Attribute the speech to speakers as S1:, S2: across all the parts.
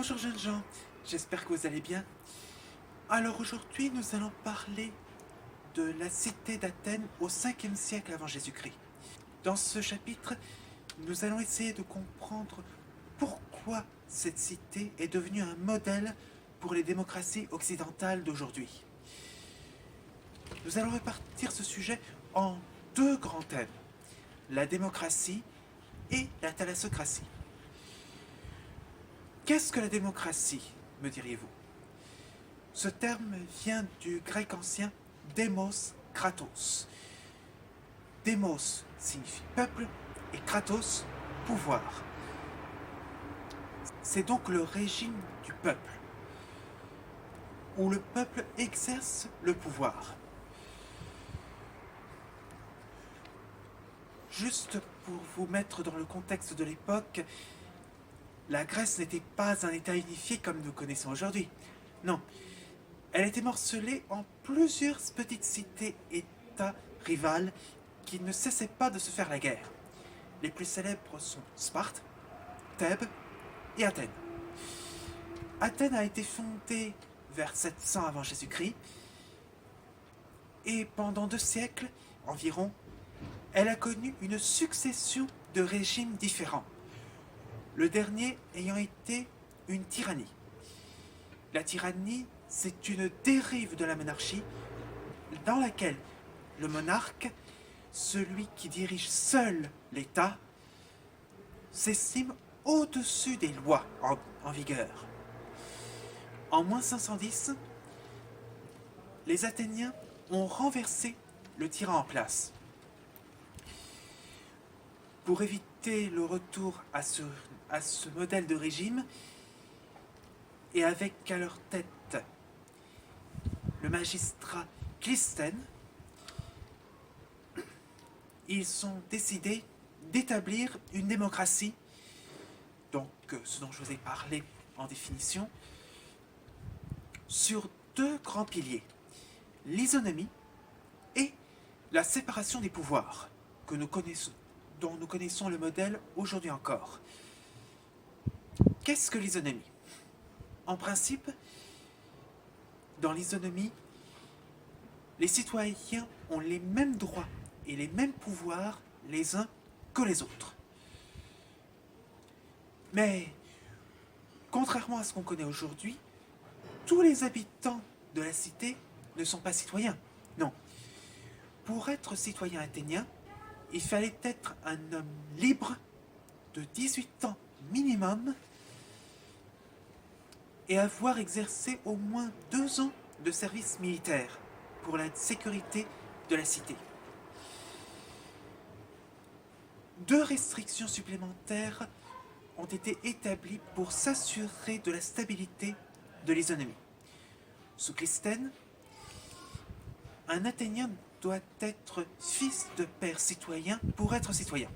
S1: Bonjour jeunes gens, j'espère que vous allez bien. Alors aujourd'hui nous allons parler de la cité d'Athènes au 5e siècle avant Jésus-Christ. Dans ce chapitre, nous allons essayer de comprendre pourquoi cette cité est devenue un modèle pour les démocraties occidentales d'aujourd'hui. Nous allons répartir ce sujet en deux grands thèmes, la démocratie et la thalassocratie. Qu'est-ce que la démocratie, me diriez-vous? Ce terme vient du grec ancien démos kratos. Démos signifie peuple et kratos, pouvoir. C'est donc le régime du peuple, où le peuple exerce le pouvoir. Juste pour vous mettre dans le contexte de l'époque, la Grèce n'était pas un État unifié comme nous connaissons aujourd'hui. Non, elle était morcelée en plusieurs petites cités-États rivales qui ne cessaient pas de se faire la guerre. Les plus célèbres sont Sparte, Thèbes et Athènes. Athènes a été fondée vers 700 avant Jésus-Christ et pendant 2 siècles environ, elle a connu une succession de régimes différents, le dernier ayant été une tyrannie. La tyrannie, c'est une dérive de la monarchie dans laquelle le monarque, celui qui dirige seul l'État, s'estime au-dessus des lois en vigueur. En moins 510, les Athéniens ont renversé le tyran en place. Pour éviter le retour à ce modèle de régime, et avec à leur tête le magistrat Clisthène, ils ont décidé d'établir une démocratie, donc ce dont je vous ai parlé en définition, sur 2 grands piliers, l'isonomie et la séparation des pouvoirs, dont nous connaissons le modèle aujourd'hui encore. Qu'est-ce que l'isonomie? En principe, dans l'isonomie, les citoyens ont les mêmes droits et les mêmes pouvoirs les uns que les autres. Mais, contrairement à ce qu'on connaît aujourd'hui, tous les habitants de la cité ne sont pas citoyens. Non. Pour être citoyen athénien, il fallait être un homme libre de 18 ans minimum et avoir exercé au moins 2 ans de service militaire pour la sécurité de la cité. 2 restrictions supplémentaires ont été établies pour s'assurer de la stabilité de l'isonomie. Sous Clisthène, un Athénien doit être fils de père citoyen pour être citoyen.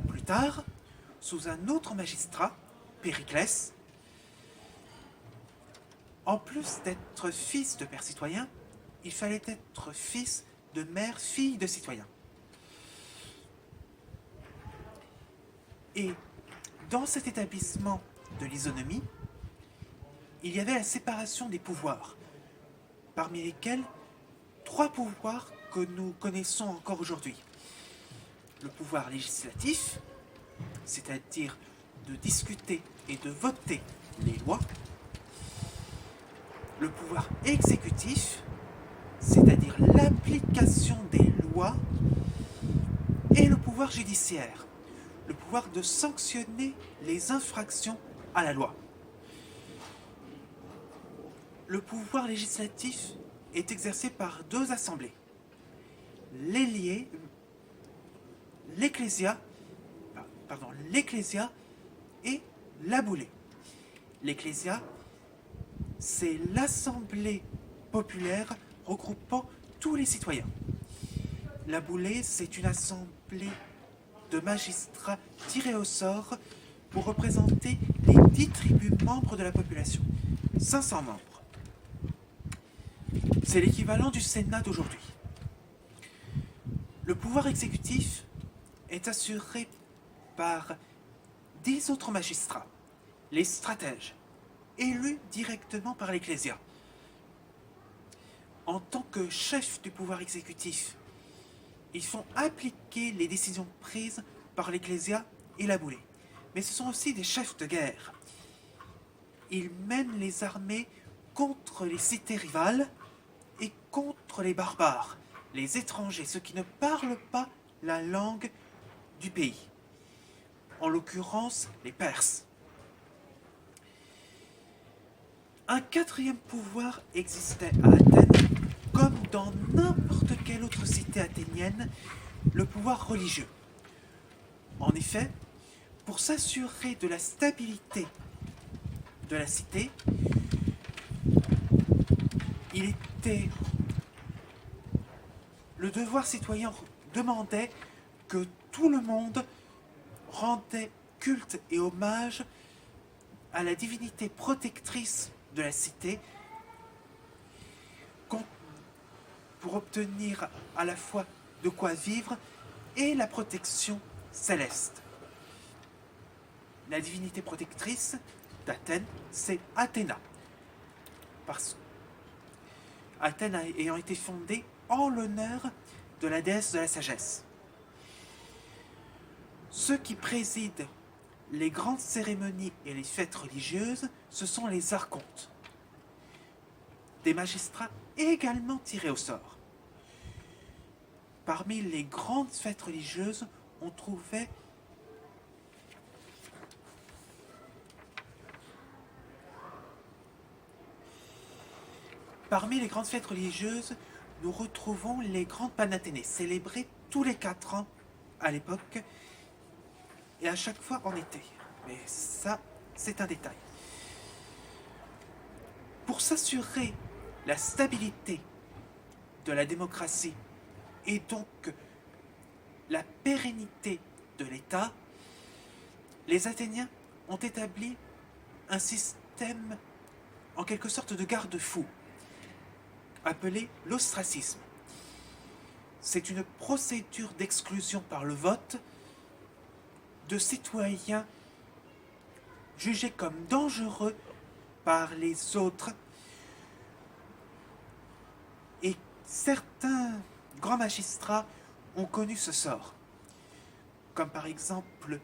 S1: Plus tard, sous un autre magistrat, Périclès, en plus d'être fils de père citoyen, il fallait être fils de mère, fille de citoyen. Et dans cet établissement de l'isonomie, il y avait la séparation des pouvoirs, parmi lesquels 3 pouvoirs que nous connaissons encore aujourd'hui. Le pouvoir législatif, c'est-à-dire de discuter et de voter les lois. Le pouvoir exécutif, c'est-à-dire l'application des lois. Et le pouvoir judiciaire, le pouvoir de sanctionner les infractions à la loi. Le pouvoir législatif est exercé par 2 assemblées, l'Ecclésia et la Boulée. L'Ecclésia, c'est l'assemblée populaire regroupant tous les citoyens. La Boulée, c'est une assemblée de magistrats tirés au sort pour représenter les 10 tribus membres de la population, 500 membres. C'est l'équivalent du Sénat d'aujourd'hui. Le pouvoir exécutif est assuré par 10 autres magistrats, les stratèges, élus directement par l'Ecclésia. En tant que chefs du pouvoir exécutif, ils font appliquer les décisions prises par l'Ecclésia et la Boulée. Mais ce sont aussi des chefs de guerre. Ils mènent les armées contre les cités rivales et contre les barbares, les étrangers, ceux qui ne parlent pas la langue du pays. En l'occurrence, les Perses. Un quatrième pouvoir existait à Athènes, comme dans n'importe quelle autre cité athénienne, le pouvoir religieux. En effet, pour s'assurer de la stabilité de la cité, le devoir citoyen demandait que tout le monde rendait culte et hommage à la divinité protectrice de la cité pour obtenir à la fois de quoi vivre et la protection céleste. La divinité protectrice d'Athènes, c'est Athéna. Athènes ayant été fondée en l'honneur de la déesse de la sagesse. Ceux qui président les grandes cérémonies et les fêtes religieuses, ce sont les archontes, des magistrats également tirés au sort. Parmi les grandes fêtes religieuses, on trouvait nous retrouvons les grandes Panathénées, célébrées tous les 4 ans à l'époque, et à chaque fois en été. Mais ça, c'est un détail. Pour s'assurer la stabilité de la démocratie et donc la pérennité de l'État, les Athéniens ont établi un système en quelque sorte de garde-fou, appelé l'ostracisme. C'est une procédure d'exclusion par le vote de citoyens jugés comme dangereux par les autres, et certains grands magistrats ont connu ce sort, comme par exemple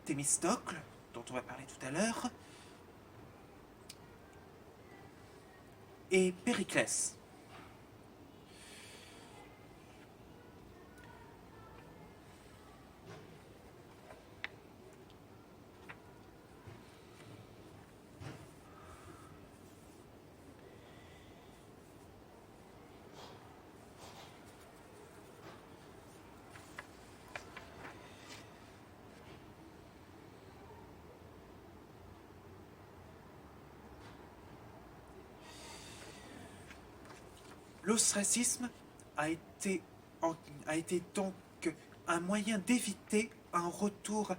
S1: Thémistocle, dont on va parler tout à l'heure, et Périclès. L'ostracisme a été donc un moyen d'éviter un retour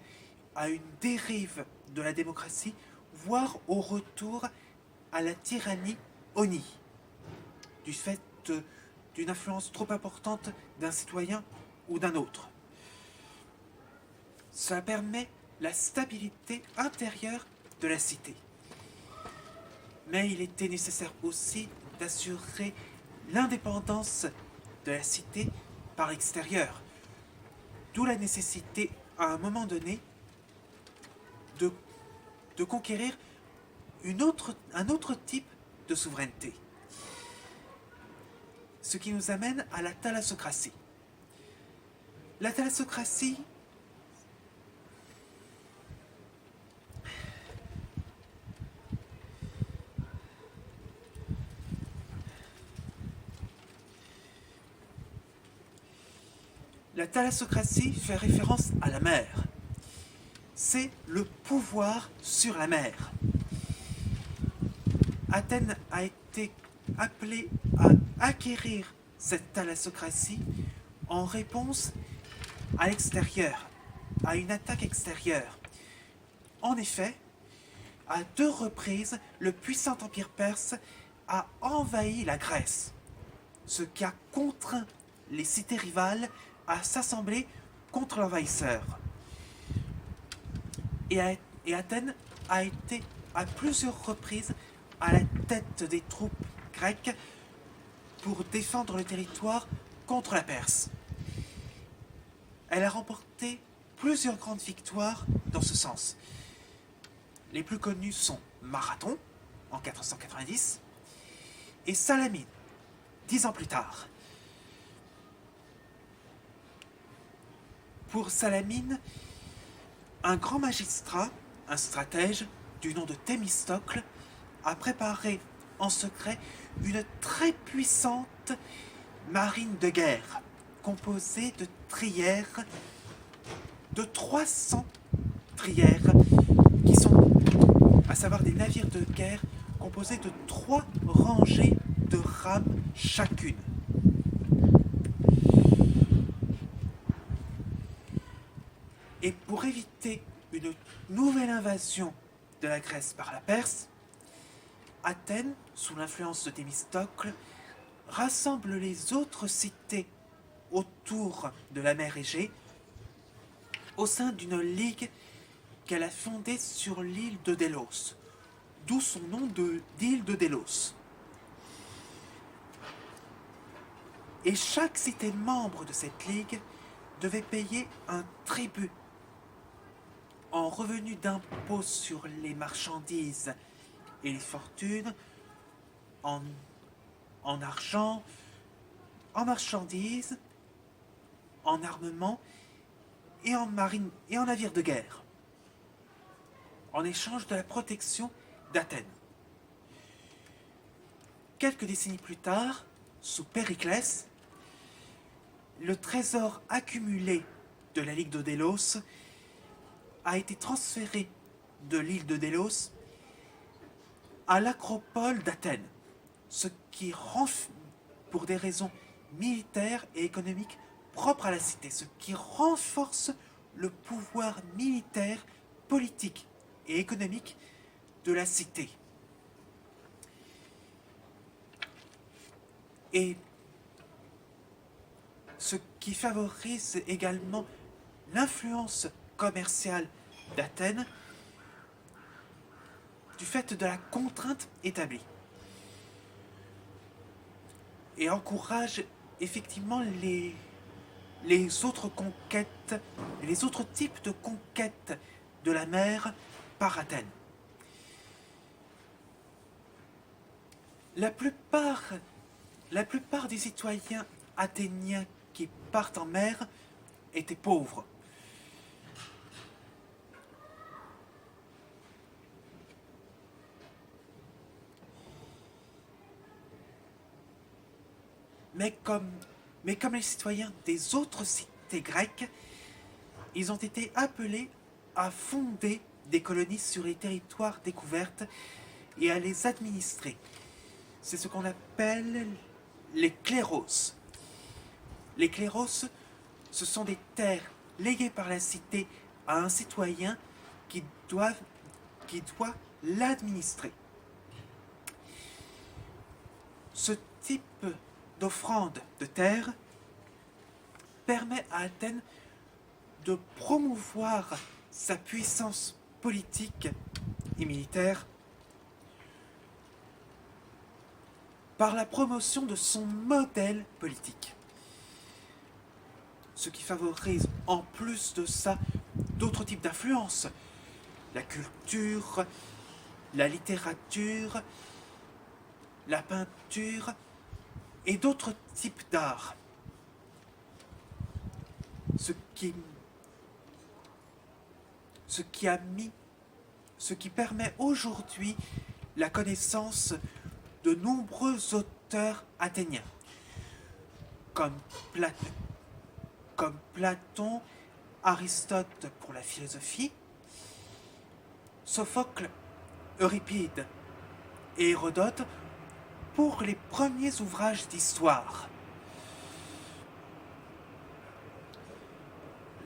S1: à une dérive de la démocratie, voire au retour à la tyrannie honnie, du fait d'une influence trop importante d'un citoyen ou d'un autre. Cela permet la stabilité intérieure de la cité. Mais il était nécessaire aussi d'assurer l'indépendance de la cité par l'extérieur. D'où la nécessité, à un moment donné, de conquérir un autre type de souveraineté. Ce qui nous amène à la thalassocratie. La thalassocratie, fait référence à la mer. C'est le pouvoir sur la mer. Athènes a été appelée à acquérir cette thalassocratie en réponse à l'extérieur, à une attaque extérieure. En effet, à 2 reprises, le puissant empire perse a envahi la Grèce, ce qui a contraint les cités rivales à s'assembler contre l'envahisseur. Et Athènes a été à plusieurs reprises à la tête des troupes grecques pour défendre le territoire contre la Perse. Elle a remporté plusieurs grandes victoires dans ce sens. Les plus connues sont Marathon, en 490, et Salamine, 10 ans plus tard. Pour Salamine, un grand magistrat, un stratège du nom de Thémistocle, a préparé en secret une très puissante marine de guerre, composée de trières, de 300 trières, qui sont, à savoir des navires de guerre composés de 3 rangées de rames chacune. Et pour éviter une nouvelle invasion de la Grèce par la Perse, Athènes, sous l'influence de Thémistocle, rassemble les autres cités autour de la mer Égée au sein d'une ligue qu'elle a fondée sur l'île de Délos, d'où son nom d'île de Délos. Et chaque cité membre de cette ligue devait payer un tribut en revenu d'impôt sur les marchandises et les fortunes, en argent, en marchandises, en armement et en marine et en navires de guerre, en échange de la protection d'Athènes. Quelques décennies plus tard, sous Périclès, le trésor accumulé de la Ligue de Délos a été transféré de l'île de Délos à l'acropole d'Athènes, ce qui rend, pour des raisons militaires et économiques propres à la cité, ce qui renforce le pouvoir militaire, politique et économique de la cité. Et ce qui favorise également l'influence commerciale d'Athènes du fait de la contrainte établie. Et encourage effectivement les autres conquêtes, les autres types de conquêtes de la mer par Athènes. La plupart des citoyens athéniens qui partent en mer étaient pauvres. Mais comme les citoyens des autres cités grecques, ils ont été appelés à fonder des colonies sur les territoires découvertes et à les administrer. C'est ce qu'on appelle les kléros. Les kléros, ce sont des terres léguées par la cité à un citoyen qui doit l'administrer. Ce type d'offrande de terre permet à Athènes de promouvoir sa puissance politique et militaire par la promotion de son modèle politique. Ce qui favorise en plus de ça d'autres types d'influences, la culture, la littérature, la peinture et d'autres types d'art. Ce qui permet aujourd'hui la connaissance de nombreux auteurs athéniens, comme Platon, Aristote pour la philosophie, Sophocle, Euripide et Hérodote pour les premiers ouvrages d'histoire.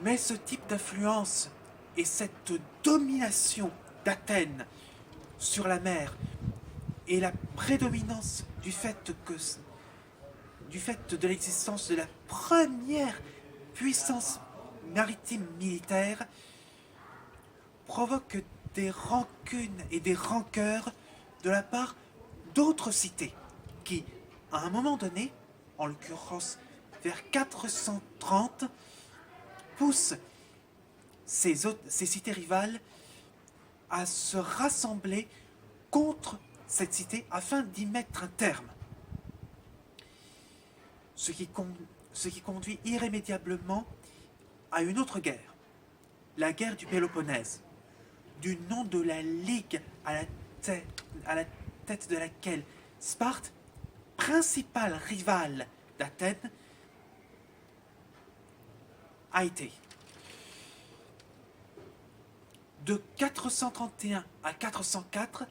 S1: Mais ce type d'influence et cette domination d'Athènes sur la mer et la prédominance du fait de l'existence de la première puissance maritime militaire provoque des rancunes et des rancœurs de la part d'autres cités qui, à un moment donné, en l'occurrence vers 430, poussent ces cités rivales à se rassembler contre cette cité afin d'y mettre un terme. Ce qui conduit irrémédiablement à une autre guerre, la guerre du Péloponnèse, du nom de la ligue à la tête de laquelle Sparte, principale rivale d'Athènes, a été. De 431 à 404,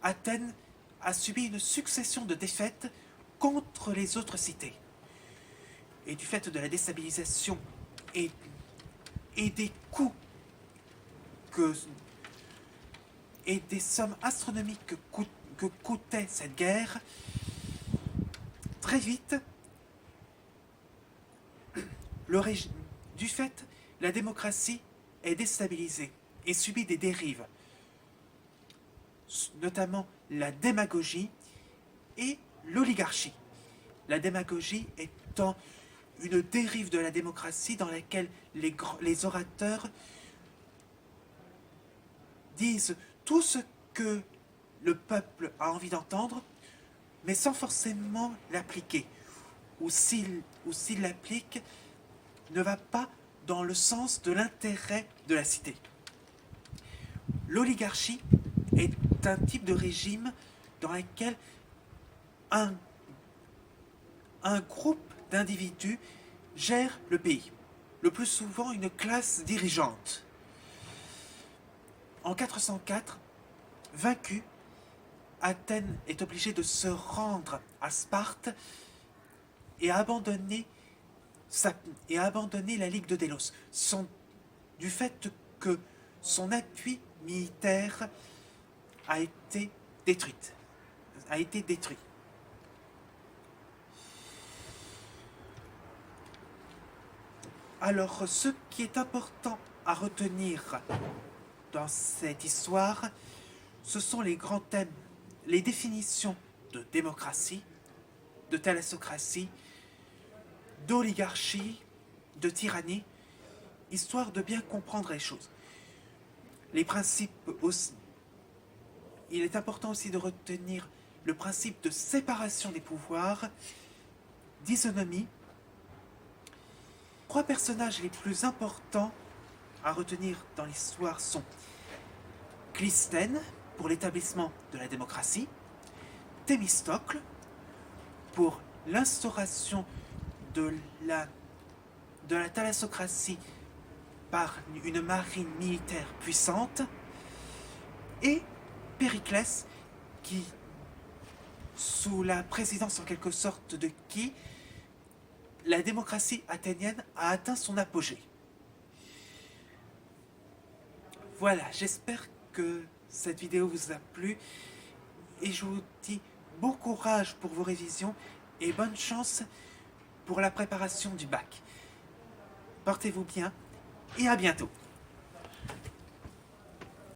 S1: Athènes a subi une succession de défaites contre les autres cités. Et du fait de la déstabilisation et des coûts et des sommes astronomiques que coûtait cette guerre, très vite, du fait, la démocratie est déstabilisée et subit des dérives, notamment la démagogie et l'oligarchie. La démagogie étant une dérive de la démocratie dans laquelle les orateurs disent tout ce que le peuple a envie d'entendre, mais sans forcément l'appliquer. Ou s'il l'applique, ne va pas dans le sens de l'intérêt de la cité. L'oligarchie est un type de régime dans lequel un groupe d'individus gère le pays, le plus souvent une classe dirigeante. En 404, vaincue, Athènes est obligée de se rendre à Sparte et à abandonner la Ligue de Délos, du fait que son appui militaire a été détruit. Alors, ce qui est important à retenir dans cette histoire, ce sont les grands thèmes, les définitions de démocratie, de thalassocratie, d'oligarchie, de tyrannie, histoire de bien comprendre les choses. Les principes aussi. Il est important aussi de retenir le principe de séparation des pouvoirs, d'isonomie. 3 personnages les plus importants à retenir dans l'histoire sont Clisthène, pour l'établissement de la démocratie, Thémistocle, pour l'instauration de la thalassocratie par une marine militaire puissante, et Périclès, qui, sous la présidence en quelque sorte de qui, la démocratie athénienne a atteint son apogée. Voilà, j'espère que cette vidéo vous a plu et je vous dis bon courage pour vos révisions et bonne chance pour la préparation du bac. Portez-vous bien et à bientôt.